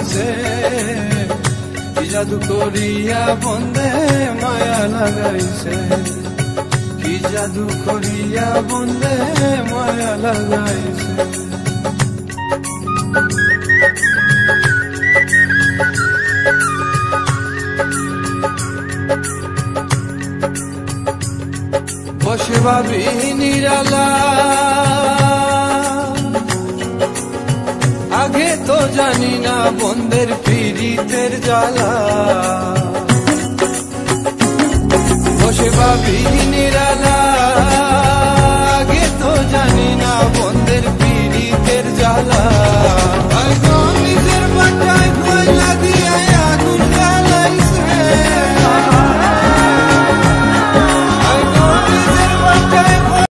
গেছে, কি জাদু করিয়া বন্ধে মায়া লাগাইছে, কি জাদু করিয়া বন্ধে মায়া লাগাইছে। বসে ভাবি নিরালা, আগে তো জানি না বন্ধের পীড়িতের জ্বালা। বসে ভাবি নিরালা,